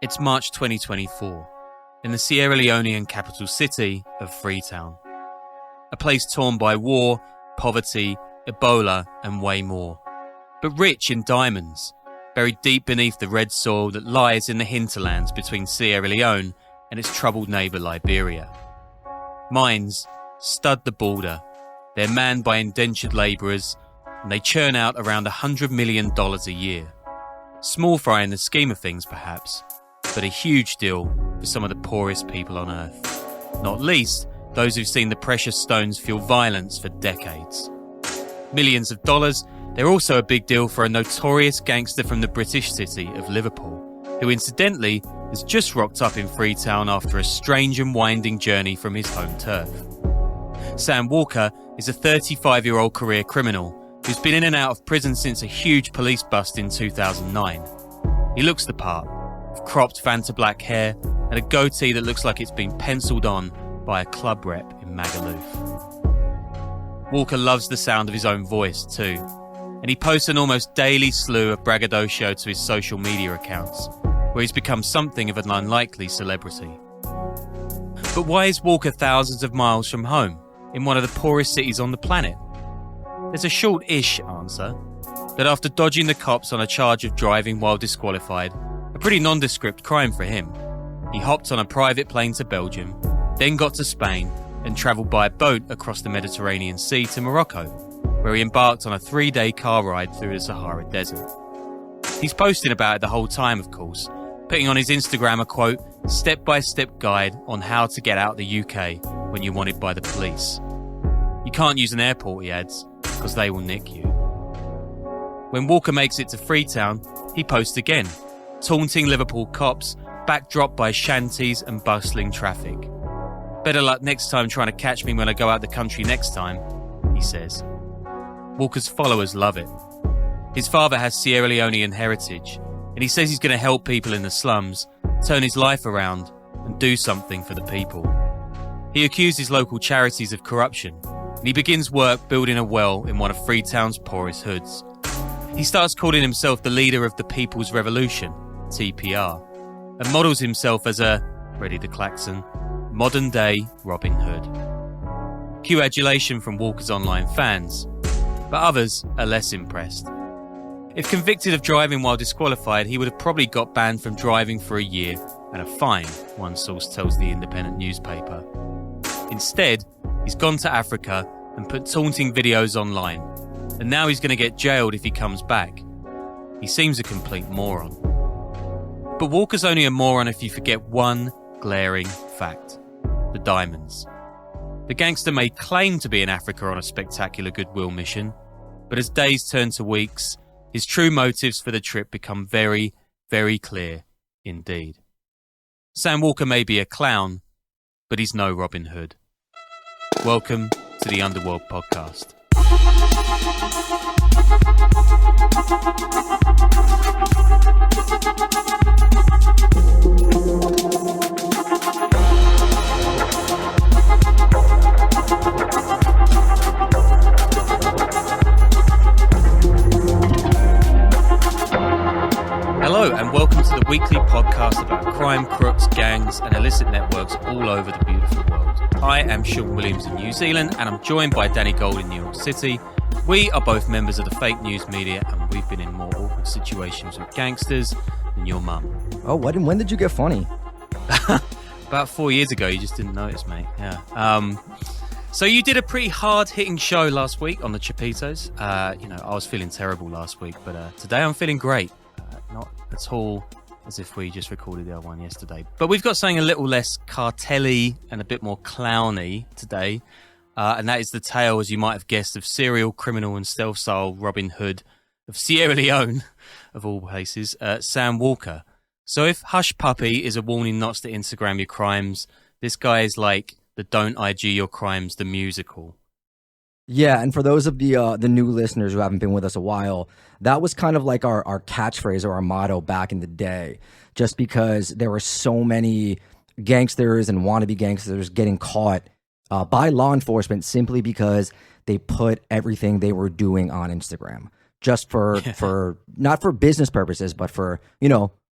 It's March 2024, in the Sierra Leonean capital city of Freetown. A place torn by war, poverty, Ebola, and way more. But rich in diamonds, buried deep beneath the red soil that lies in the hinterlands between Sierra Leone and its troubled neighbour Liberia. Mines stud the border. They're manned by indentured labourers, and they churn out around $100 million a year. Small fry in the scheme of things, perhaps, but a huge deal for some of the poorest people on Earth. Not least, those who've seen the precious stones fuel violence for decades. Millions of dollars, they're also a big deal for a notorious gangster from the British city of Liverpool, who incidentally has just rocked up in Freetown after a strange and winding journey from his home turf. Sam Walker is a 35-year-old career criminal who's been in and out of prison since a huge police bust in 2009. He looks the part, with cropped Fanta black hair and a goatee that looks like it's been penciled on by a club rep in Magaluf. Walker loves the sound of his own voice too, and he posts an almost daily slew of braggadocio to his social media accounts, where he's become something of an unlikely celebrity. But why is Walker thousands of miles from home, in one of the poorest cities on the planet? There's a short-ish answer, that after dodging the cops on a charge of driving while disqualified, a pretty nondescript crime for him, he hopped on a private plane to Belgium, then got to Spain, and travelled by boat across the Mediterranean Sea to Morocco, where he embarked on a 3-day car ride through the Sahara Desert. He's posting about it the whole time, of course, putting on his Instagram a quote, step-by-step guide on how to get out of the UK when you're wanted by the police. You can't use an airport, he adds, because they will nick you. When Walker makes it to Freetown, he posts again, taunting Liverpool cops, backdropped by shanties and bustling traffic. Better luck next time trying to catch me when I go out the country next time, he says. Walker's followers love it. His father has Sierra Leonean heritage, and he says he's going to help people in the slums, turn his life around, and do something for the people. He accuses local charities of corruption, and he begins work building a well in one of Freetown's poorest hoods. He starts calling himself the leader of the People's Revolution, TPR, and models himself as a, ready the klaxon, modern-day Robin Hood. Cue adulation from Walker's online fans, but others are less impressed. If convicted of driving while disqualified, he would have probably got banned from driving for a year and a fine, one source tells the Independent newspaper. Instead, he's gone to Africa and put taunting videos online, and now he's going to get jailed if he comes back. He seems a complete moron. But Walker's only a moron if you forget one glaring fact: the diamonds. The gangster may claim to be in Africa on a spectacular goodwill mission, but as days turn to weeks, his true motives for the trip become very, very clear indeed. Sam Walker may be a clown, but he's no Robin Hood. Welcome to the Underworld Podcast. Hello and welcome to the weekly podcast about crime, crooks, gangs and illicit networks all over the beautiful world. I am Sean Williams in New Zealand and I'm joined by Danny Gold in New York City. We are both members of the fake news media and we've been in more awkward situations with gangsters than your mum. Oh, when did you get funny? About 4 years ago, you just didn't notice, mate. Yeah. So you did a pretty hard-hitting show last week on the Chapitos. I was feeling terrible last week, but today I'm feeling great. Not at all as if we just recorded the other one yesterday. But we've got something a little less cartel-y and a bit more clowny today. And that is the tale, as you might have guessed, of serial criminal and stealth-style Robin Hood of Sierra Leone, of all places, Sam Walker. So if Hush Puppy is a warning not to Instagram your crimes, this guy is like the Don't IG Your Crimes, the musical. Yeah, and for those of the new listeners who haven't been with us a while, that was kind of like our catchphrase or our motto back in the day, just because there were so many gangsters and wannabe gangsters getting caught by law enforcement simply because they put everything they were doing on Instagram, just for not for business purposes, but for,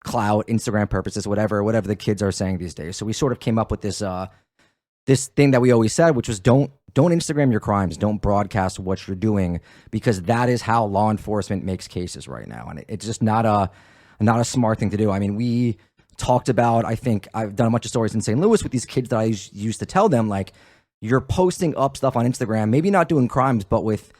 clout, Instagram purposes, whatever the kids are saying these days. So we sort of came up with this thing that we always said, which was don't Instagram your crimes, don't broadcast what you're doing, because that is how law enforcement makes cases right now, and it's just not a smart thing to do. I mean, we talked about, I think I've done a bunch of stories in St. Louis with these kids that I used to tell them, like, you're posting up stuff on Instagram, maybe not doing crimes, but with,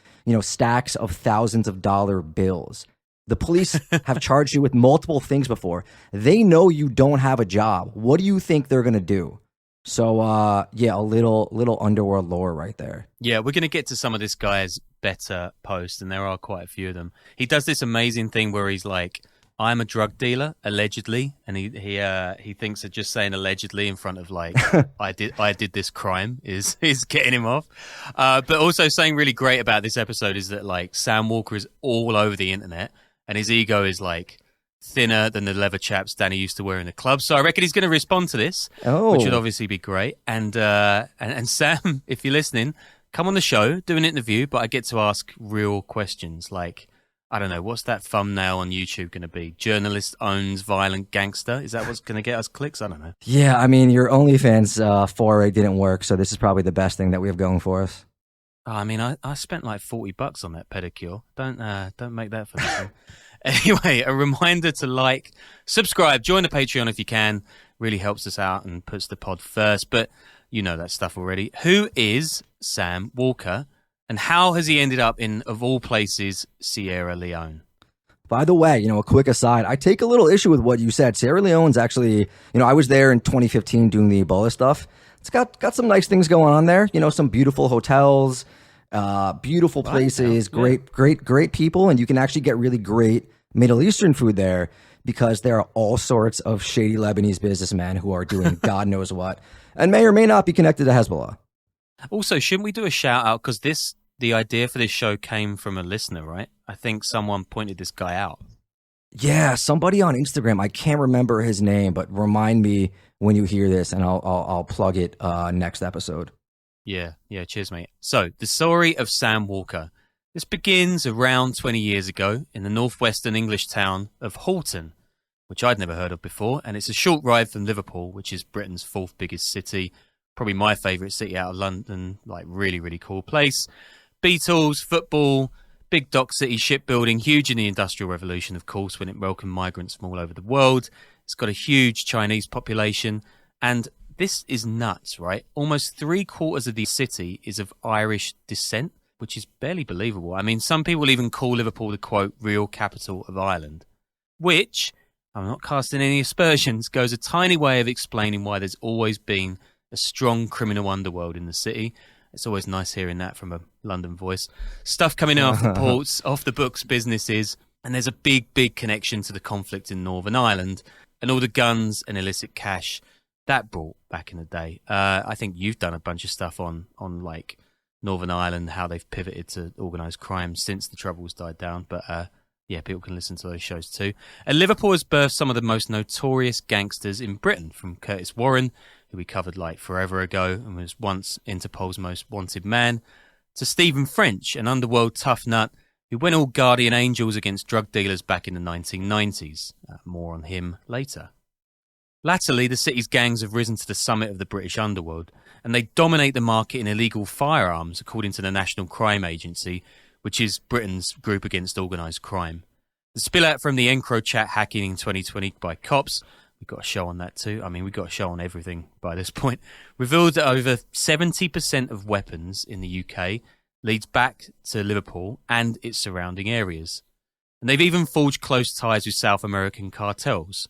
stacks of thousands of dollar bills. The police have charged you with multiple things before. They know you don't have a job. What do you think they're going to do? So, yeah, a little underworld lore right there. Yeah, we're going to get to some of this guy's better posts, and there are quite a few of them. He does this amazing thing where he's like, I'm a drug dealer, allegedly, and he thinks that just saying allegedly in front of like I did this crime is getting him off. But also saying really great about this episode is that like Sam Walker is all over the internet, and his ego is like thinner than the leather chaps Danny used to wear in the club. So I reckon he's going to respond to this, which would obviously be great. And Sam, if you're listening, come on the show, do an interview, but I get to ask real questions like, I don't know, what's that thumbnail on YouTube going to be? Journalist owns violent gangster? Is that what's going to get us clicks? I don't know. Yeah, I mean, your OnlyFans foray didn't work, so this is probably the best thing that we have going for us. Oh, I mean, I spent like $40 on that pedicure. Don't make that for nothing. Anyway, a reminder to like, subscribe, join the Patreon if you can. Really helps us out and puts the pod first. But you know that stuff already. Who is Sam Walker? And how has he ended up in, of all places, Sierra Leone? By the way, a quick aside, I take a little issue with what you said. Sierra Leone's actually, I was there in 2015 doing the Ebola stuff. It's got some nice things going on there. Some beautiful hotels, beautiful places, great people. And you can actually get really great Middle Eastern food there because there are all sorts of shady Lebanese businessmen who are doing God knows what and may or may not be connected to Hezbollah. Also, shouldn't we do a shout out? Because the idea for this show came from a listener, right? I think someone pointed this guy out. Yeah, somebody on Instagram. I can't remember his name, but remind me when you hear this, and I'll plug it next episode. Yeah. Cheers, mate. So, the story of Sam Walker. This begins around 20 years ago in the northwestern English town of Halton, which I'd never heard of before, and it's a short ride from Liverpool, which is Britain's fourth biggest city. Probably my favourite city out of London, like really, really cool place. Beatles, football, big dock city, shipbuilding, huge in the Industrial Revolution, of course, when it welcomed migrants from all over the world. It's got a huge Chinese population, and this is nuts, right? Almost 3/4 of the city is of Irish descent, which is barely believable. I mean, some people even call Liverpool the, quote, real capital of Ireland, which, I'm not casting any aspersions, goes a tiny way of explaining why there's always been a strong criminal underworld in the city. It's always nice hearing that from a London voice. Stuff coming in off the ports, off the books businesses, and there's a big connection to the conflict in Northern Ireland and all the guns and illicit cash that brought back in the day. I think you've done a bunch of stuff on like Northern Ireland, how they've pivoted to organised crime since the Troubles died down. But yeah, people can listen to those shows too. And Liverpool has birthed some of the most notorious gangsters in Britain, from Curtis Warren, who we covered like forever ago and was once Interpol's most wanted man, to Stephen French, an underworld tough nut who went all guardian angels against drug dealers back in the 1990s. More on him later. Latterly, the city's gangs have risen to the summit of the British underworld, and they dominate the market in illegal firearms, according to the National Crime Agency, which is Britain's group against organised crime. The spill-out from the EncroChat hacking in 2020 by cops, we've got a show on that too, I mean, we've got a show on everything by this point, revealed that over 70% of weapons in the UK leads back to Liverpool and its surrounding areas. And they've even forged close ties with South American cartels.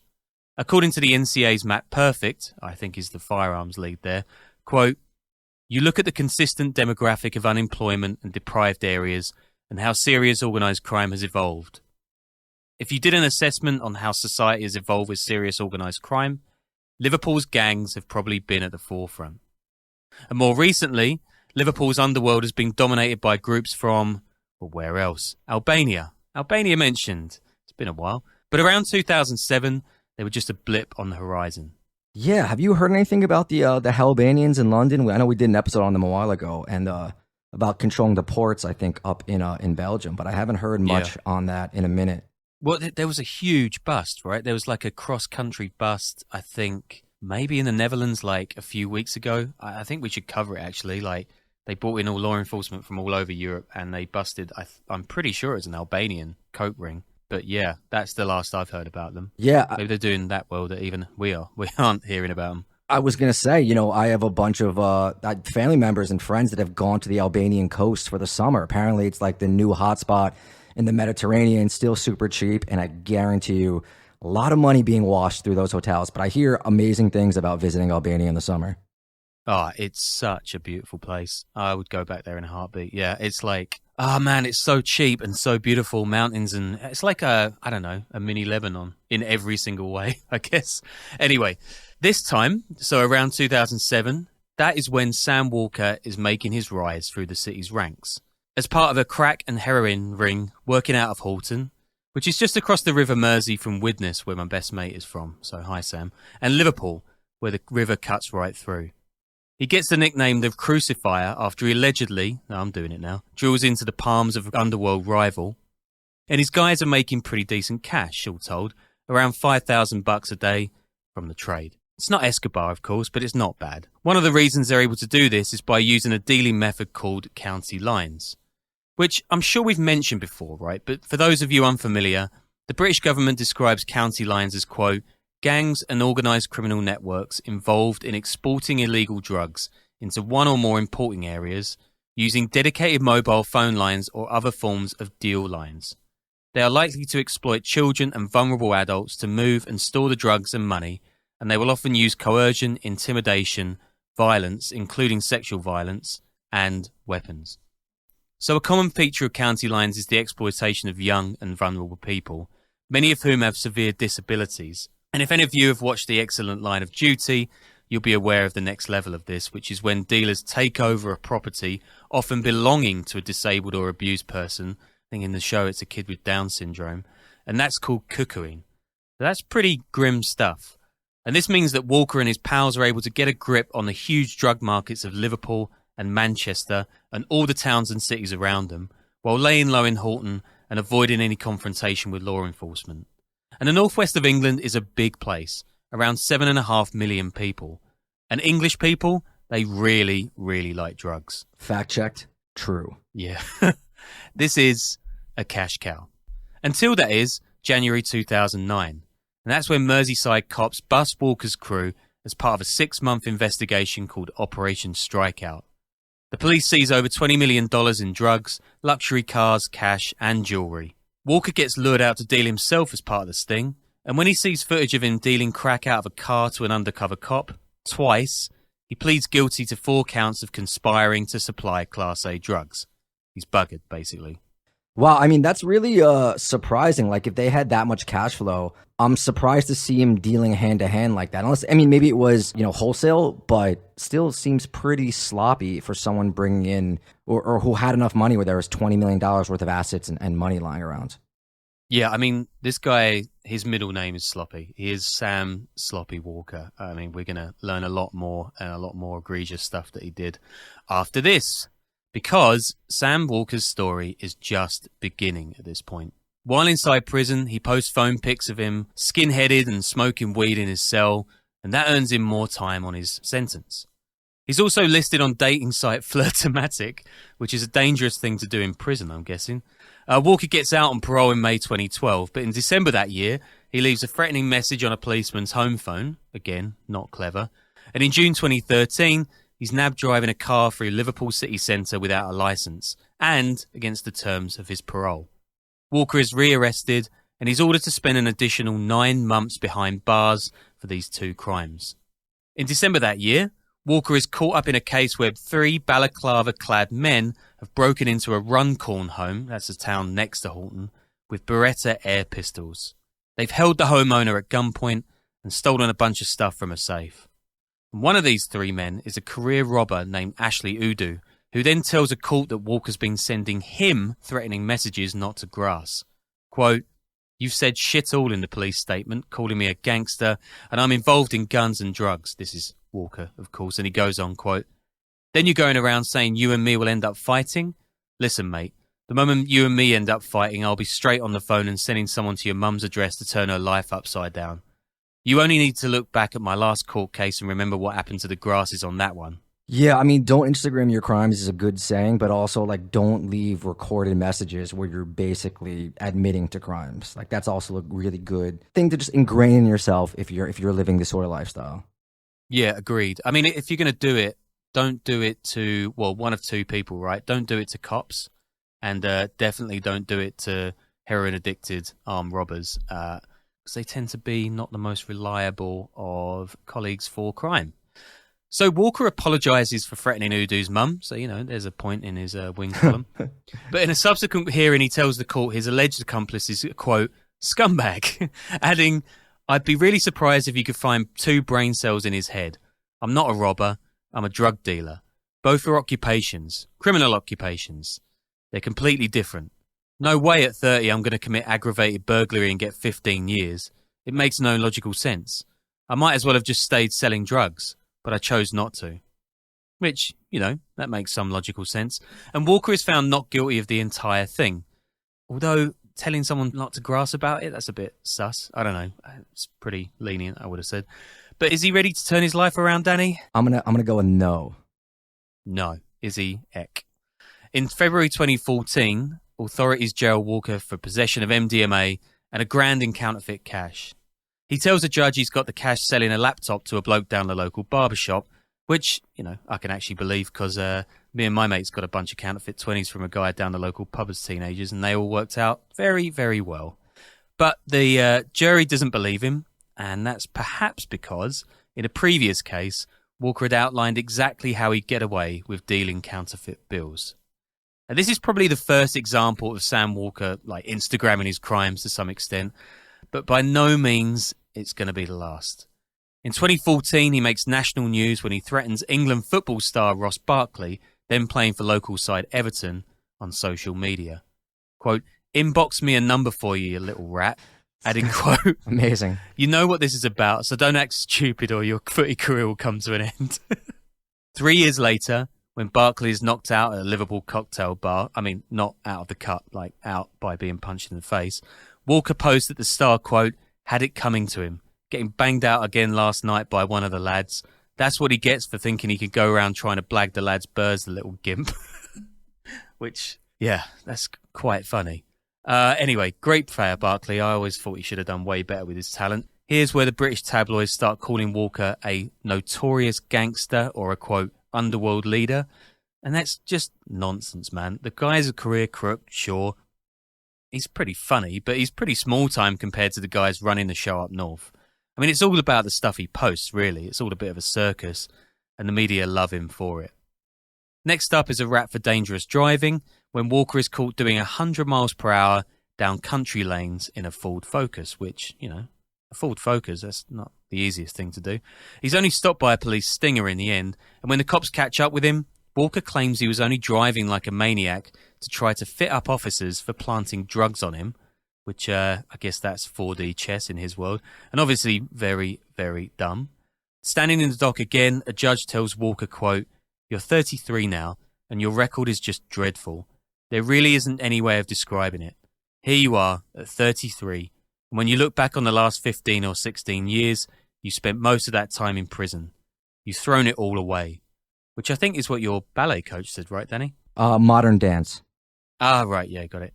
According to the NCA's Matt Perfect, I think is the firearms lead there, quote, "You look at the consistent demographic of unemployment and deprived areas and how serious organised crime has evolved. If you did an assessment on how society has evolved with serious organised crime, Liverpool's gangs have probably been at the forefront. And more recently, Liverpool's underworld has been dominated by groups from, well, where else? Albania. Albania mentioned. It's been a while. But around 2007, they were just a blip on the horizon." Yeah, have you heard anything about the Albanians in London? I know we did an episode on them a while ago, and about controlling the ports, I think, up in Belgium, but I haven't heard much on that in a minute. Well, there was a huge bust, right? There was like a cross-country bust, I think, maybe in the Netherlands, like a few weeks ago. I think we should cover it, actually. Like, they brought in all law enforcement from all over Europe, and they busted, I'm pretty sure it's an Albanian coke ring. But yeah, that's the last I've heard about them. Yeah, Maybe they're doing that well that even we aren't hearing about them. I was going to say, I have a bunch of family members and friends that have gone to the Albanian coast for the summer. Apparently, it's like the new hotspot in the Mediterranean, still super cheap. And I guarantee you a lot of money being washed through those hotels. But I hear amazing things about visiting Albania in the summer. Oh, it's such a beautiful place. I would go back there in a heartbeat. Yeah, it's like, oh man, it's so cheap and so beautiful. Mountains, and it's like a mini Lebanon in every single way, I guess. Anyway, this time, so around 2007, that is when Sam Walker is making his rise through the city's ranks. As part of a crack and heroin ring working out of Halton, which is just across the River Mersey from Widnes, where my best mate is from, so hi Sam, and Liverpool, where the river cuts right through. He gets the nickname the Crucifier after he allegedly, I'm doing it now, drills into the palms of an underworld rival. And his guys are making pretty decent cash, all told, around $5,000 a day from the trade. It's not Escobar, of course, but it's not bad. One of the reasons they're able to do this is by using a dealing method called county lines, which I'm sure we've mentioned before, right? But for those of you unfamiliar, the British government describes county lines as, quote, gangs and organised criminal networks involved in exporting illegal drugs into one or more importing areas using dedicated mobile phone lines or other forms of deal lines. They are likely to exploit children and vulnerable adults to move and store the drugs and money, and they will often use coercion, intimidation, violence, including sexual violence, and weapons. So a common feature of county lines is the exploitation of young and vulnerable people, many of whom have severe disabilities. And if any of you have watched the excellent Line of Duty, you'll be aware of the next level of this, which is when dealers take over a property, often belonging to a disabled or abused person. I think in the show it's a kid with Down syndrome, and that's called cuckooing. So that's pretty grim stuff. And this means that Walker and his pals are able to get a grip on the huge drug markets of Liverpool and Manchester and all the towns and cities around them, while laying low in Halton and avoiding any confrontation with law enforcement. And the northwest of England is a big place, around 7.5 million people. And English people, they really, really like drugs. Fact checked. True. Yeah. This is a cash cow. Until that is January 2009. And that's when Merseyside cops bust Walker's crew as part of a 6-month investigation called Operation Strikeout. The police seize over $20 million in drugs, luxury cars, cash, and jewellery. Walker gets lured out to deal himself as part of the sting, and when he sees footage of him dealing crack out of a car to an undercover cop, twice, he pleads guilty to 4 counts of conspiring to supply Class A drugs. He's buggered, basically. Wow, I mean, that's really surprising. Like, if they had that much cash flow, I'm surprised to see him dealing hand-to-hand like that. Unless, I mean, maybe it was, wholesale, but still seems pretty sloppy for someone bringing in, or who had enough money where there was $20 million worth of assets and money lying around. Yeah, I mean, this guy, his middle name is Sloppy. He is Sam Sloppy Walker. I mean, we're going to learn a lot more and a lot more egregious stuff that he did after this, because Sam Walker's story is just beginning at this point. While inside prison, he posts phone pics of him skin-headed and smoking weed in his cell, and that earns him more time on his sentence. He's also listed on dating site Flirtomatic, which is a dangerous thing to do in prison, I'm guessing. Walker gets out on parole in May 2012, but in December that year, he leaves a threatening message on a policeman's home phone. Again, not clever. And in June 2013, he's nabbed driving a car through Liverpool city centre without a licence, and against the terms of his parole. Walker is rearrested, and he's ordered to spend an additional 9 months behind bars for these 2 crimes. In December that year, Walker is caught up in a case where 3 balaclava-clad men have broken into a Runcorn home, that's a town next to Halton, with Beretta air pistols. They've held the homeowner at gunpoint and stolen a bunch of stuff from a safe. And one of these 3 men is a career robber named Ashley Udu, who then tells a court that Walker's been sending him threatening messages not to grass. Quote, "You've said shit all in the police statement, calling me a gangster, and I'm involved in guns and drugs." This is Walker, of course, and he goes on, quote, "Then you're going around saying you and me will end up fighting? Listen, mate, The moment you and me end up fighting, I'll be straight on the phone and sending someone to your mum's address to turn her life upside down. You only need to look back at my last court case and remember what happened to the grasses on that one. Yeah, I mean, don't Instagram your crimes is a good saying, but also like don't leave recorded messages where you're basically admitting to crimes. Like that's also a really good thing to just ingrain in yourself if you're living this sort of lifestyle. Yeah, agreed. I mean, if you're going to do it, don't do it to, well, one of two people, right? Don't do it to cops, and definitely don't do it to heroin-addicted armed robbers, because they tend to be not the most reliable of colleagues for crime. So Walker apologises for threatening Udu's mum, so, there's a point in his wing column. But in a subsequent hearing, he tells the court his alleged accomplice is, quote, scumbag, adding, I'd be really surprised if you could find 2 brain cells in his head. I'm not a robber, I'm a drug dealer. Both are occupations, criminal occupations. They're completely different. No way at 30 I'm going to commit aggravated burglary and get 15 years. It makes no logical sense. I might as well have just stayed selling drugs, but I chose not to. Which, that makes some logical sense. And Walker is found not guilty of the entire thing. Although telling someone not to grass about it, that's a bit sus. I don't know. It's pretty lenient, I would have said. But is he ready to turn his life around, Danny? I'm gonna go with no. No. Is he? Heck. In February 2014, authorities jail Walker for possession of MDMA and $1,000 in counterfeit cash. He tells the judge he's got the cash selling a laptop to a bloke down the local barbershop, which, I can actually believe because me and my mates got a bunch of counterfeit 20s from a guy down the local pub as teenagers, and they all worked out very, very well. But the jury doesn't believe him, and that's perhaps because, in a previous case, Walker had outlined exactly how he'd get away with dealing counterfeit bills. And this is probably the first example of Sam Walker, Instagramming his crimes to some extent, but by no means it's going to be the last. In 2014, he makes national news when he threatens England football star Ross Barkley, then playing for local side Everton, on social media. Quote, inbox me a number for you, you little rat. Adding, quote, amazing. You know what this is about, so don't act stupid or your footy career will come to an end. 3 years later, when Barkley is knocked out at a Liverpool cocktail bar, not out of the cup, out by being punched in the face, Walker posts that the star, quote, had it coming to him, getting banged out again last night by one of the lads. That's what he gets for thinking he could go around trying to blag the lad's birds, the little gimp. Which, yeah, that's quite funny. Anyway, great player, Barkley. I always thought he should have done way better with his talent. Here's where the British tabloids start calling Walker a notorious gangster or a, quote, underworld leader. And that's just nonsense, man. The guy's a career crook, sure. He's pretty funny, but he's pretty small time compared to the guys running the show up north. It's all about the stuff he posts, really. It's all a bit of a circus, and the media love him for it. Next up is a rap for dangerous driving, when Walker is caught doing 100 miles per hour down country lanes in a Ford Focus, which, a Ford Focus, that's not the easiest thing to do. He's only stopped by a police stinger in the end, and when the cops catch up with him, Walker claims he was only driving like a maniac to try to fit up officers for planting drugs on him, which I guess that's 4D chess in his world, and obviously very, very dumb. Standing in the dock again, a judge tells Walker, quote, you're 33 now, and your record is just dreadful. There really isn't any way of describing it. Here you are, at 33, and when you look back on the last 15 or 16 years, you spent most of that time in prison. You've thrown it all away. Which I think is what your ballet coach said, right, Danny? Modern dance. Ah, right, yeah, got it.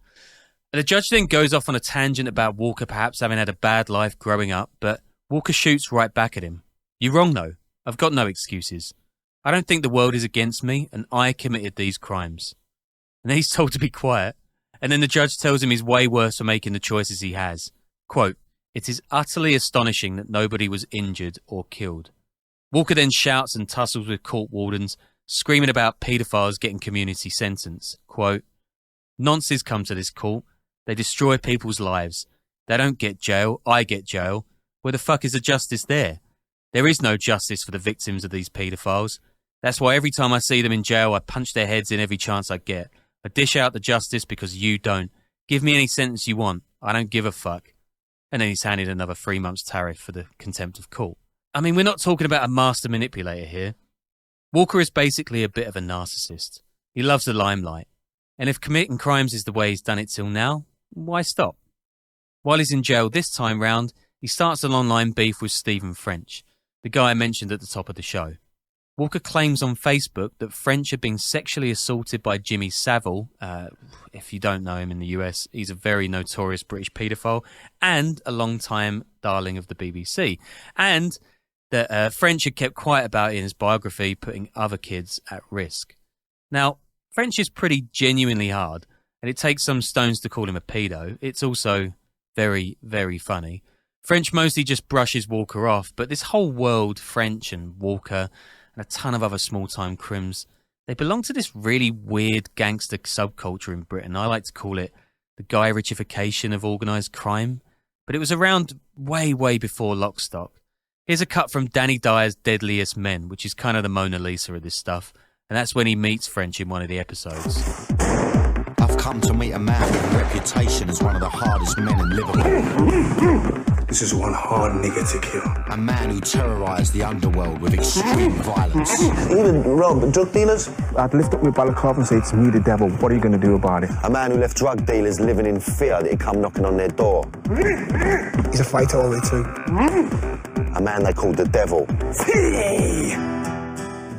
And the judge then goes off on a tangent about Walker perhaps having had a bad life growing up, but Walker shoots right back at him. You're wrong, though. I've got no excuses. I don't think the world is against me, and I committed these crimes. And then he's told to be quiet, and then the judge tells him he's way worse for making the choices he has. Quote, it is utterly astonishing that nobody was injured or killed. Walker then shouts and tussles with court wardens, screaming about paedophiles getting community sentence. Quote, nonces come to this court. They destroy people's lives. They don't get jail. I get jail. Where the fuck is the justice there? There is no justice for the victims of these paedophiles. That's why every time I see them in jail, I punch their heads in every chance I get. I dish out the justice because you don't. Give me any sentence you want. I don't give a fuck. And then he's handed another 3 months tariff for the contempt of court. We're not talking about a master manipulator here. Walker is basically a bit of a narcissist. He loves the limelight. And if committing crimes is the way he's done it till now, why stop? While he's in jail this time round, he starts an online beef with Stephen French, the guy I mentioned at the top of the show. Walker claims on Facebook that French had been sexually assaulted by Jimmy Savile. If you don't know him in the US, he's a very notorious British paedophile and a long-time darling of the BBC. And that French had kept quiet about it in his biography, putting other kids at risk. Now, French is pretty genuinely hard, and it takes some stones to call him a pedo. It's also very, very funny. French mostly just brushes Walker off, but this whole world, French and Walker, and a ton of other small-time crims, they belong to this really weird gangster subculture in Britain. I like to call it the Guy Ritchification of organised crime, but it was around way, way before Lock, Stock. Here's a cut from Danny Dyer's Deadliest Men, which is kind of the Mona Lisa of this stuff, and that's when he meets French in one of the episodes. I've come to meet a man with a reputation as one of the hardest men in Liverpool. This is one hard nigga to kill. A man who terrorised the underworld with extreme violence. Even rob drug dealers? I'd lift up my balaclava and say, it's me, the devil. What are you going to do about it? A man who left drug dealers living in fear that he'd come knocking on their door. He's a fighter all the way too. A man they called the devil.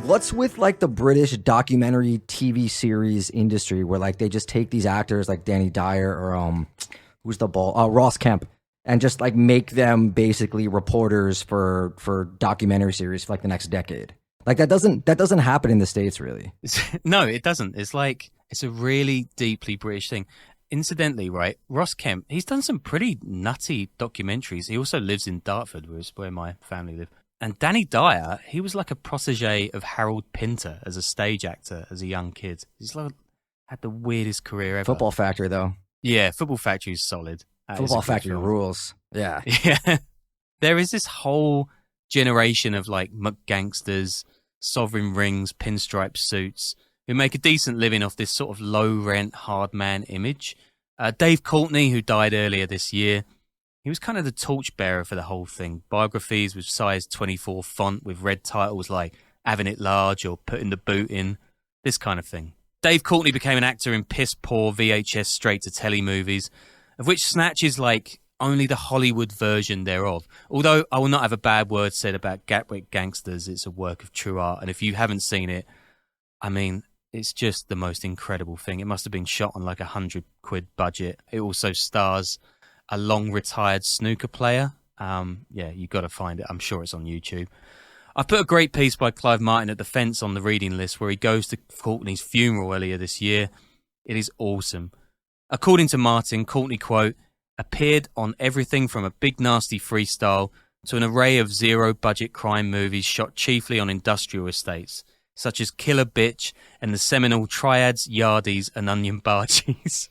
What's with like the British documentary TV series industry where like they just take these actors like Danny Dyer or Ross Kemp and just like make them basically reporters for documentary series for like the next decade? Like that doesn't happen in the States really. No, it doesn't. It's like it's a really deeply British thing. Incidentally, right, Ross Kemp, he's done some pretty nutty documentaries. He also lives in Dartford, where my family live. And Danny Dyer, he was like a protege of Harold Pinter as a stage actor as a young kid. He's like had the weirdest career ever. Football Factory, though. Yeah, Football Factory is solid. Football Factory rules. Yeah. Yeah. There is this whole generation of like gangsters, sovereign rings, pinstripe suits, who make a decent living off this sort of low-rent, hard man image. Dave Courtney, who died earlier this year, he was kind of the torchbearer for the whole thing. Biographies with size 24 font with red titles like Having It Large or Putting the Boot In, this kind of thing. Dave Courtney became an actor in piss-poor VHS straight-to-telly movies, of which Snatch is like only the Hollywood version thereof. Although I will not have a bad word said about Gatwick Gangsters, it's a work of true art. And if you haven't seen it, I mean, it's just the most incredible thing. It must have been shot on like £100 budget. It also stars a long-retired snooker player. Yeah, you got to find it. I'm sure it's on YouTube. I put a great piece by Clive Martin at the Fence on the reading list where he goes to Courtney's funeral earlier this year. It is awesome. According to Martin, Courtney, quote, appeared on everything from a big nasty freestyle to an array of zero-budget crime movies shot chiefly on industrial estates, such as Killer Bitch and the seminal Triads, Yardies and Onion Bargees.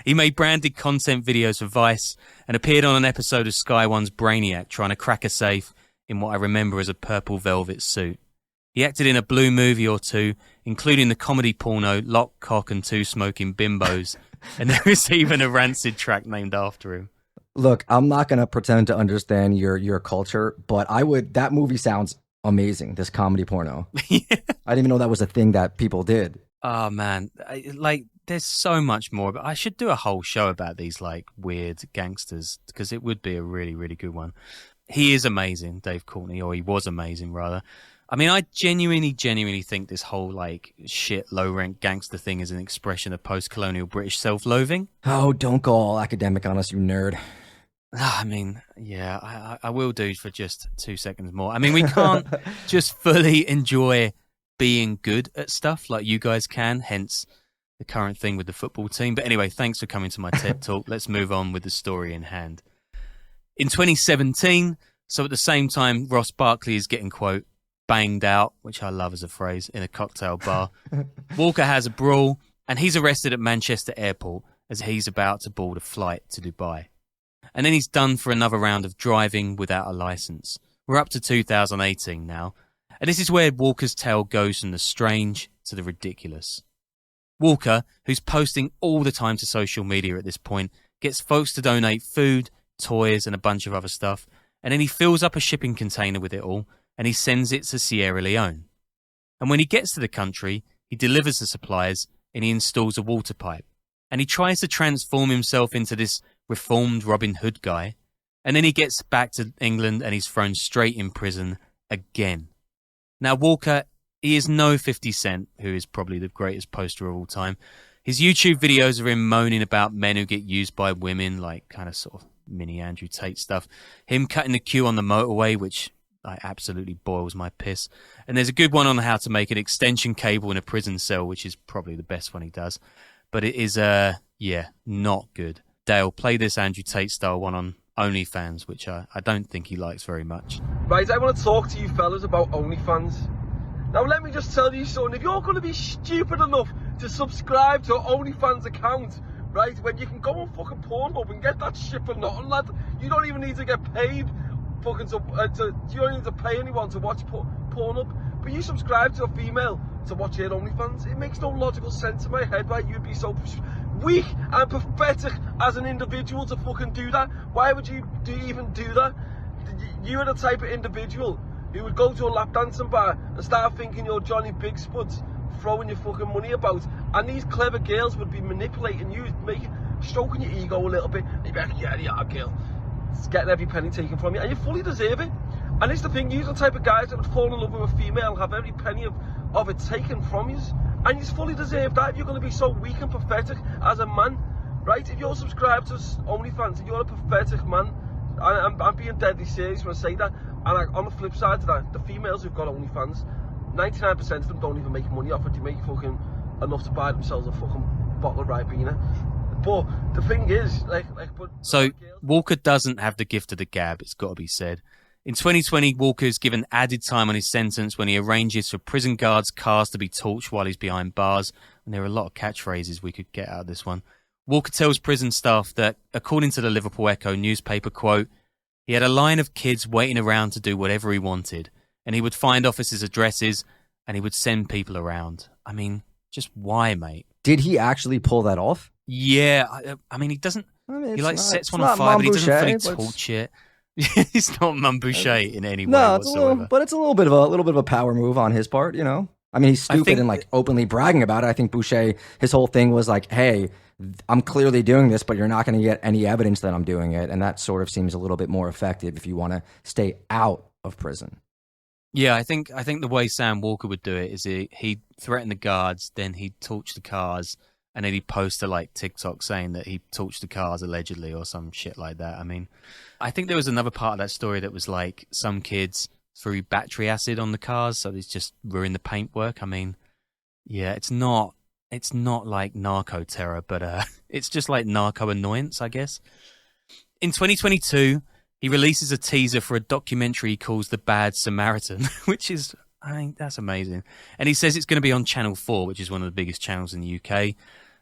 He made branded content videos for Vice and appeared on an episode of Sky One's Brainiac trying to crack a safe in what I remember as a purple velvet suit. He acted in a blue movie or two, including the comedy porno Lock, Cock and Two Smoking Bimbos, and there is even a Rancid track named after him. Look, I'm not going to pretend to understand your culture, but that movie sounds amazing, this comedy porno. Yeah. I didn't even know that was a thing that people did. Oh, man. There's so much more. But I should do a whole show about these, like, weird gangsters, because it would be a really, really good one. He is amazing, Dave Courtney, or he was amazing, rather. I mean, I genuinely think this whole, like, shit, low-rent gangster thing is an expression of post-colonial British self-loathing. Oh, don't go all academic on us, you nerd. I mean, yeah, I will do for just 2 seconds more. I mean, we can't just fully enjoy being good at stuff like you guys can, hence the current thing with the football team. But anyway, thanks for coming to my TED Talk. Let's move on with the story in hand. In 2017, so at the same time Ross Barkley is getting, quote, banged out, which I love as a phrase, in a cocktail bar, Walker has a brawl and he's arrested at Manchester Airport as he's about to board a flight to Dubai. And then he's done for another round of driving without a license. We're up to 2018 now. And this is where Walker's tale goes from the strange to the ridiculous. Walker, who's posting all the time to social media at this point, gets folks to donate food, toys and a bunch of other stuff. And then he fills up a shipping container with it all and he sends it to Sierra Leone. And when he gets to the country, he delivers the supplies and he installs a water pipe. And he tries to transform himself into this reformed Robin Hood guy. And then he gets back to England and he's thrown straight in prison again. Now, Walker, he is no 50 Cent, who is probably the greatest poster of all time. His YouTube videos are him moaning about men who get used by women, like kind of sort of mini Andrew Tate stuff. Him cutting the queue on the motorway, which absolutely boils my piss. And there's a good one on how to make an extension cable in a prison cell, which is probably the best one he does. But it is, not good. Dale, play this Andrew Tate style one on OnlyFans, which I don't think he likes very much. Right, I want to talk to you fellas about OnlyFans. Now let me just tell you something, if you're going to be stupid enough to subscribe to an OnlyFans account, right, when you can go on fucking Pornhub and get that shit for nothing, lad, you don't even need to get paid fucking you don't need to pay anyone to watch Pornhub, but you subscribe to a female to watch her OnlyFans. It makes no logical sense in my head why you'd be so weak and pathetic as an individual to fucking do that. Why would you even do that? You're the type of individual who would go to a lap dancing bar and start thinking you're Johnny Big Spuds, throwing your fucking money about, and these clever girls would be manipulating you, stroking your ego a little bit, and you'd be like, yeah, girl. It's getting every penny taken from you, and you fully deserve it. And it's the thing, you're the type of guys that would fall in love with a female and have every penny of it taken from you, and you fully deserve that if you're going to be so weak and pathetic as a man, right? If you're subscribed to OnlyFans and you're a pathetic man, and I'm being deadly serious when I say that, and on the flip side to that, the females who've got OnlyFans, 99% of them don't even make money off it. They make fucking enough to buy themselves a fucking bottle of Ribena. But the thing is, So Walker doesn't have the gift of the gab, it's got to be said. In 2020, Walker is given added time on his sentence when he arranges for prison guards' cars to be torched while he's behind bars. And there are a lot of catchphrases we could get out of this one. Walker tells prison staff that, according to the Liverpool Echo newspaper, quote, he had a line of kids waiting around to do whatever he wanted, and he would find officers' addresses, and he would send people around. I mean, just why, mate? Did he actually pull that off? Yeah, I mean, he doesn't. He sets one on fire, but he doesn't fully torch it. He's not Mambouche in any way whatsoever. But it's a little bit of a power move on his part, you know. I mean, he's stupid and openly bragging about it. I think Boucher, his whole thing was like, "Hey, I'm clearly doing this, but you're not going to get any evidence that I'm doing it," and that sort of seems a little bit more effective if you want to stay out of prison. Yeah, I think the way Sam Walker would do it is he'd threaten the guards, then he'd torch the cars, and then he'd post to TikTok saying that he torched the cars allegedly or some shit like that. I mean, I think there was another part of that story that was like some kids threw battery acid on the cars, so it's just ruined the paintwork. I mean, yeah, it's not like narco terror, but it's just like narco annoyance, I guess. In 2022, he releases a teaser for a documentary he calls The Bad Samaritan, which is, I mean, that's amazing. And he says it's going to be on Channel 4, which is one of the biggest channels in the UK.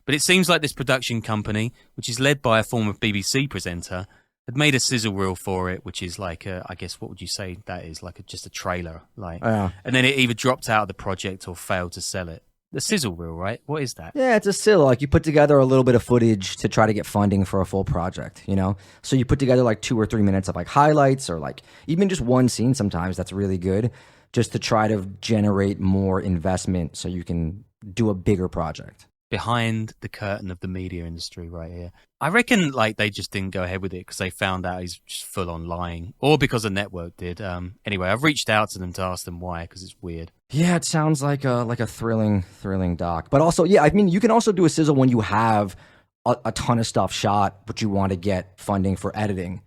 But it seems like this production company, which is led by a former BBC presenter, had made a sizzle reel for it, which is like, I guess, what would you say that is? Like just a trailer. And then it either dropped out of the project or failed to sell it. The sizzle reel, right? What is that? Yeah, it's a sizzle. Like you put together a little bit of footage to try to get funding for a full project, you know? So you put together 2 or 3 minutes of highlights or even just one scene sometimes that's really good just to try to generate more investment so you can do a bigger project. Behind the curtain of the media industry right here. I reckon they just didn't go ahead with it because they found out he's just full on lying, or because the network did. Anyway, I've reached out to them to ask them why, because it's weird. Yeah, it sounds like a thrilling doc. But also, yeah, I mean, you can also do a sizzle when you have a ton of stuff shot, but you want to get funding for editing.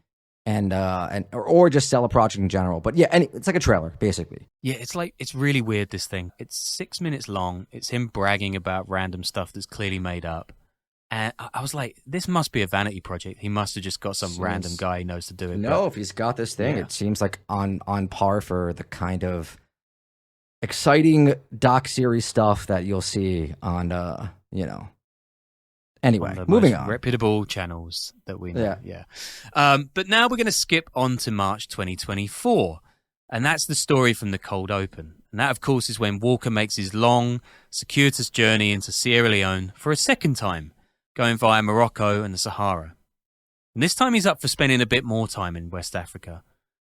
Or just sell a project in general. But yeah, it's like a trailer, basically. Yeah, it's really weird, this thing. It's 6 minutes long. It's him bragging about random stuff that's clearly made up. And I was like, this must be a vanity project. He must have just got some random guy he knows to do it. No, if he's got this thing, it seems like on par for the kind of exciting doc series stuff that you'll see on, Anyway, moving on. Reputable channels that we know. Yeah. But now we're going to skip on to March 2024. And that's the story from the cold open. And that, of course, is when Walker makes his long, circuitous journey into Sierra Leone for a second time, going via Morocco and the Sahara. And this time he's up for spending a bit more time in West Africa.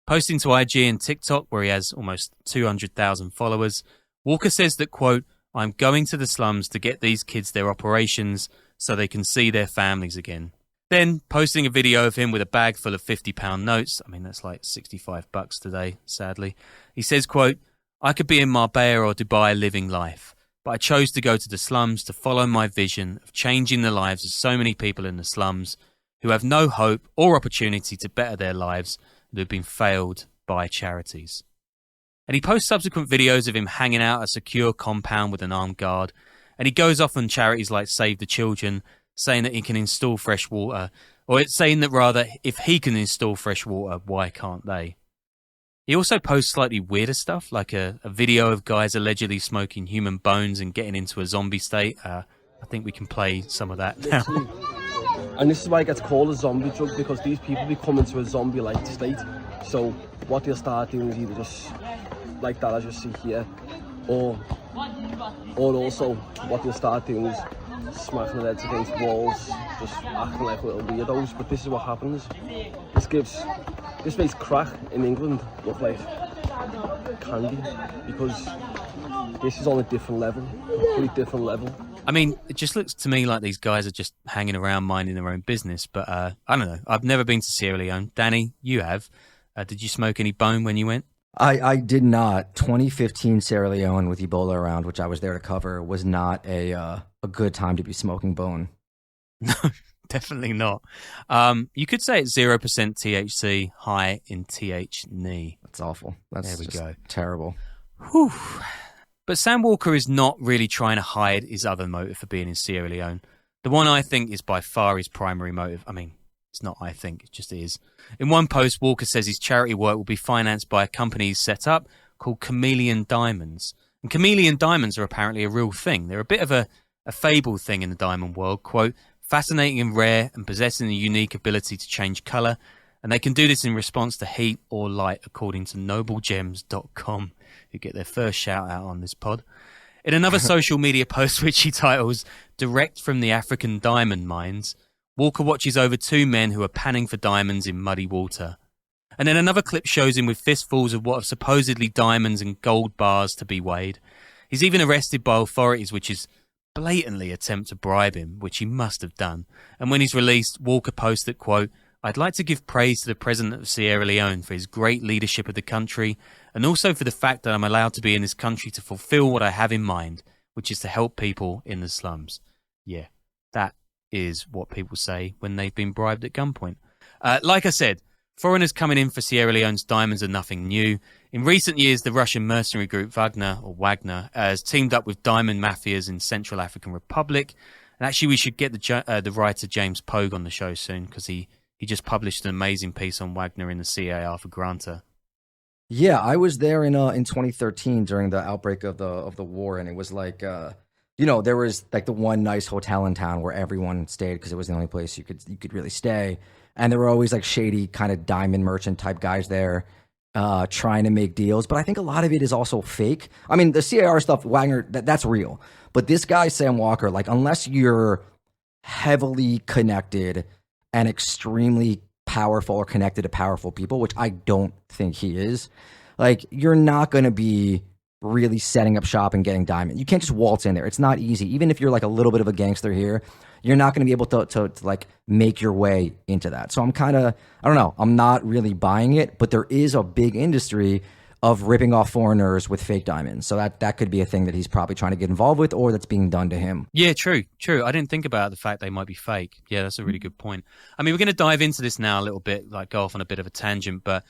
Posting to IG and TikTok, where he has almost 200,000 followers, Walker says that, quote, I'm going to the slums to get these kids their operations so they can see their families again. Then posting a video of him with a bag full of £50 notes. I mean, that's like $65 today, sadly. He says, quote, I could be in Marbella or Dubai living life, but I chose to go to the slums to follow my vision of changing the lives of so many people in the slums who have no hope or opportunity to better their lives and who have been failed by charities. And he posts subsequent videos of him hanging out a secure compound with an armed guard, and he goes off on charities like Save the Children, saying that he can install fresh water, or it's saying that rather, if he can install fresh water, why can't they? He also posts slightly weirder stuff, like a video of guys allegedly smoking human bones and getting into a zombie state. I think we can play some of that now. And this is why it gets called a zombie drug, because these people become into a zombie-like state. So what they'll start doing is either just like that, as you see here, or also what they'll start doing is smashing their heads against walls, just acting like little weirdos. But this is what happens. This makes crack in England look like candy, because this is on a different level, complete different level. I mean, it just looks to me like these guys are just hanging around minding their own business, but I don't know. I've never been to Sierra Leone. Danny, you have. Did you smoke any bone when you went? I did not. 2015 Sierra Leone with Ebola around, which I was there to cover, was not a good time to be smoking bone. No, definitely not. You could say it's 0% THC, high in THC. That's awful. That's there we just go. Terrible. Whew. But Sam Walker is not really trying to hide his other motive for being in Sierra Leone. The one I think is by far his primary motive. I mean, it's not I think, it just is. In one post, Walker says his charity work will be financed by a company he's set up called Chameleon Diamonds. And Chameleon Diamonds are apparently a real thing. They're a bit of a fabled thing in the diamond world. Quote, fascinating and rare and possessing a unique ability to change colour. And they can do this in response to heat or light, according to noblegems.com, who get their first shout out on this pod. In another social media post, which he titles, Direct from the African Diamond Mines, Walker watches over two men who are panning for diamonds in muddy water. And then another clip shows him with fistfuls of what are supposedly diamonds and gold bars to be weighed. He's even arrested by authorities, which is blatantly attempt to bribe him, which he must have done. And when he's released, Walker posted, quote, I'd like to give praise to the President of Sierra Leone for his great leadership of the country, and also for the fact that I'm allowed to be in this country to fulfill what I have in mind, which is to help people in the slums. Yeah, that is what people say when they've been bribed at gunpoint. Like I said, foreigners coming in for Sierra Leone's diamonds are nothing new. In recent years, the Russian mercenary group Wagner, has teamed up with diamond mafias in Central African Republic. And actually, we should get the writer James Pogue on the show soon, because he just published an amazing piece on Wagner in the CAR for Granta. Yeah, I was there in 2013 during the outbreak of the war, and it was like there was like the one nice hotel in town where everyone stayed because it was the only place you could really stay, and there were always like shady kind of diamond merchant type guys there trying to make deals. But I think a lot of it is also fake. I mean, the CAR stuff, Wagner, that's real, but this guy Sam Walker, like unless you're heavily connected and extremely powerful or connected to powerful people, which I don't think he is, like you're not going to be really setting up shop and getting diamond. You can't just waltz in there. It's not easy. Even if you're like a little bit of a gangster here, you're not going to be able to like make your way into that. So I'm kind of, I don't know, I'm not really buying it, but there is a big industry of ripping off foreigners with fake diamonds. So that could be a thing that he's probably trying to get involved with, or that's being done to him. Yeah, true. I didn't think about the fact they might be fake. Yeah, that's a really good point. I mean, we're going to dive into this now a little bit, like go off on a bit of a tangent, but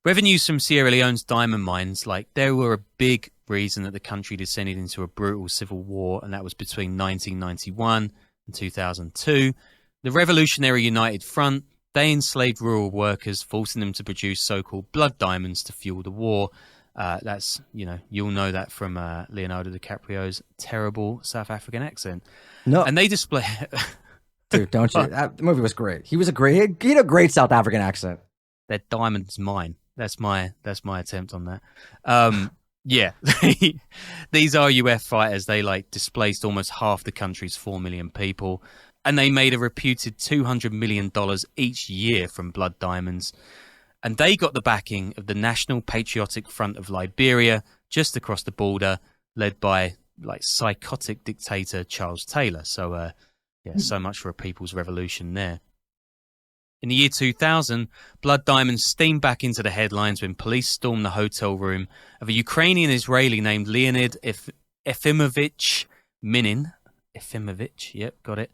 revenues from Sierra Leone's diamond mines, like they were a big reason that the country descended into a brutal civil war, and that was between 1991 and 2002. The Revolutionary United Front, they enslaved rural workers, forcing them to produce so-called blood diamonds to fuel the war. That's, you'll know that from Leonardo DiCaprio's terrible South African accent. No. And they display... Dude, don't you? That movie was great. He had a great South African accent. That diamond's mine. That's my attempt on that. Yeah. These RUF fighters, they displaced almost half the country's 4 million people. And they made a reputed $200 million each year from blood diamonds. And they got the backing of the National Patriotic Front of Liberia, just across the border, led by like psychotic dictator Charles Taylor. So, so much for a people's revolution there. In the year 2000, blood diamonds steamed back into the headlines when police stormed the hotel room of a Ukrainian Israeli named Leonid Efimovich Minin. Efimovich, yep, got it.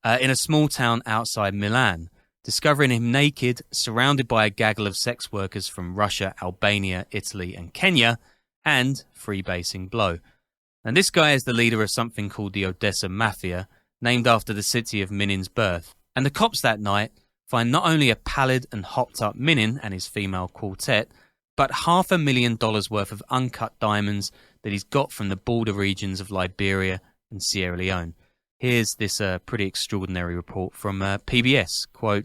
In a small town outside Milan, discovering him naked, surrounded by a gaggle of sex workers from Russia, Albania, Italy, and Kenya, and freebasing blow. And this guy is the leader of something called the Odessa Mafia, named after the city of Minin's birth. And the cops that night find not only a pallid and hopped-up Minin and his female quartet, but $500,000 worth of uncut diamonds that he's got from the border regions of Liberia and Sierra Leone. Here's this pretty extraordinary report from PBS. Quote,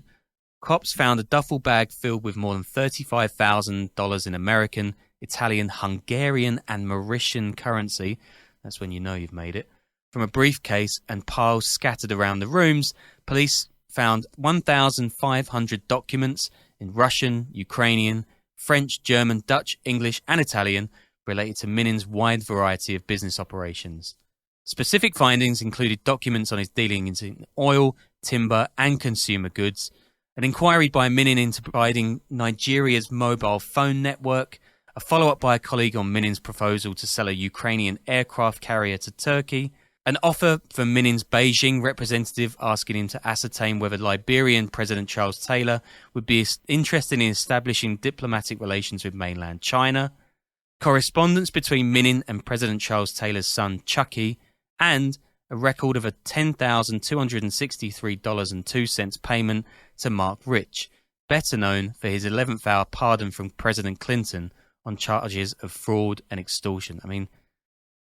cops found a duffel bag filled with more than $35,000 in American, Italian, Hungarian and Mauritian currency. That's when you know you've made it. From a briefcase and piles scattered around the rooms, police found 1,500 documents in Russian, Ukrainian, French, German, Dutch, English and Italian related to Minin's wide variety of business operations. Specific findings included documents on his dealings in oil, timber and consumer goods, an inquiry by Minin into providing Nigeria's mobile phone network, a follow-up by a colleague on Minin's proposal to sell a Ukrainian aircraft carrier to Turkey, an offer from Minin's Beijing representative asking him to ascertain whether Liberian President Charles Taylor would be interested in establishing diplomatic relations with mainland China, correspondence between Minin and President Charles Taylor's son Chucky, and a record of a $10,263.02 payment to Mark Rich, better known for his 11th hour pardon from President Clinton on charges of fraud and extortion. I mean,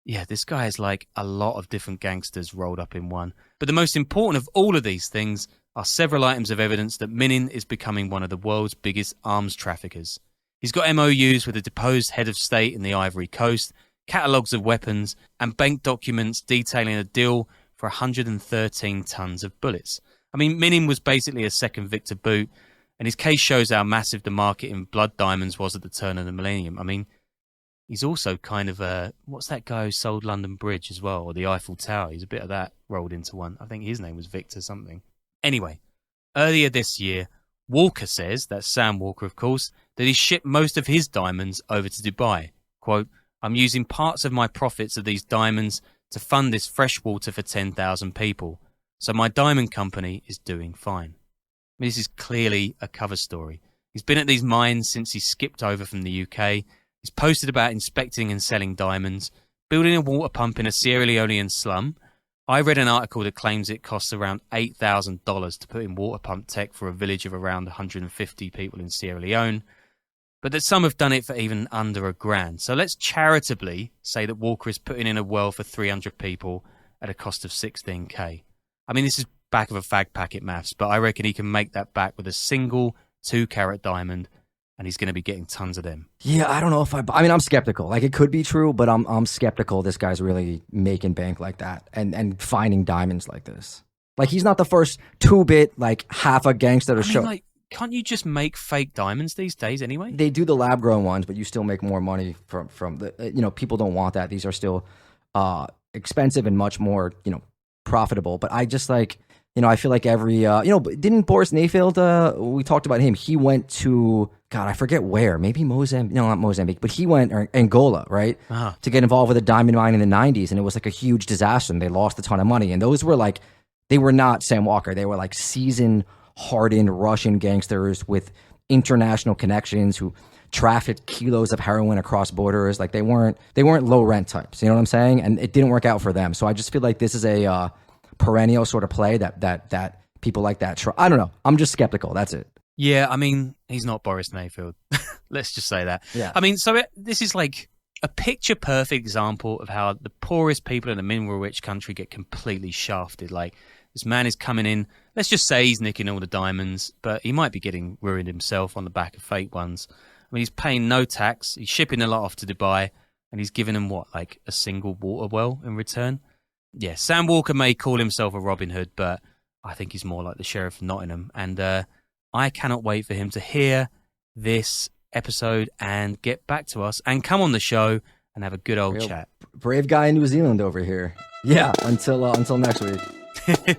yeah, this guy is like a lot of different gangsters rolled up in one. But the most important of all of these things are several items of evidence that Minin is becoming one of the world's biggest arms traffickers. He's got MOUs with a deposed head of state in the Ivory Coast, catalogues of weapons, and bank documents detailing a deal for 113 tons of bullets. I mean, Minin was basically a second Victor Boot, and his case shows how massive the market in blood diamonds was at the turn of the millennium. I mean, he's also kind of what's that guy who sold London Bridge as well, or the Eiffel Tower? He's a bit of that rolled into one. I think his name was Victor something. Anyway, earlier this year, Walker says, that's Sam Walker of course, that he shipped most of his diamonds over to Dubai. Quote, I'm using parts of my profits of these diamonds to fund this fresh water for 10,000 people. So my diamond company is doing fine. I mean, this is clearly a cover story. He's been at these mines since he skipped over from the UK. He's posted about inspecting and selling diamonds, building a water pump in a Sierra Leonean slum. I read an article that claims it costs around $8,000 to put in water pump tech for a village of around 150 people in Sierra Leone, but that some have done it for even under $1,000. So let's charitably say that Walker is putting in a well for 300 people at a cost of $16,000. I mean, this is back of a fag packet maths, but I reckon he can make that back with a single 2-carat diamond, and he's going to be getting tons of them. Yeah, I don't know if I mean, I'm skeptical. Like, it could be true, but I'm skeptical this guy's really making bank like that and finding diamonds like this. Like, he's not the first 2-bit, like, half a gangster to show. Like, can't you just make fake diamonds these days anyway? They do the lab grown ones, but you still make more money from the, you know, people don't want that. These are still expensive and much more, you know, profitable. But I just like, you know, I feel like every, you know, didn't Boris Mayfield, we talked about him. He went to, God, I forget where, maybe Mozambique, no, not Mozambique, but he went, or Angola, right? To get involved with a diamond mine in the 90s. And it was like a huge disaster and they lost a ton of money. And those were like, they were not Sam Walker. They were like seasoned, hardened Russian gangsters with international connections who trafficked kilos of heroin across borders. Like they weren't low rent types. You know what I'm saying? And it didn't work out for them. So I just feel like this is a perennial sort of play that people like that try. I don't know. I'm just skeptical. That's it. Yeah, I mean, he's not Boris Mayfield. Let's just say that. Yeah. I mean, so this is like a picture-perfect example of how the poorest people in a mineral-rich country get completely shafted. Like, this man is coming in, let's just say he's nicking all the diamonds, but he might be getting ruined himself on the back of fake ones. I mean, he's paying no tax, he's shipping a lot off to Dubai, and he's giving them, what, like a single water well in return? Yeah, Sam Walker may call himself a Robin Hood, but I think he's more like the Sheriff of Nottingham. And I cannot wait for him to hear this episode and get back to us and come on the show and have a good old chat. Brave guy in New Zealand over here. Yeah, until next week.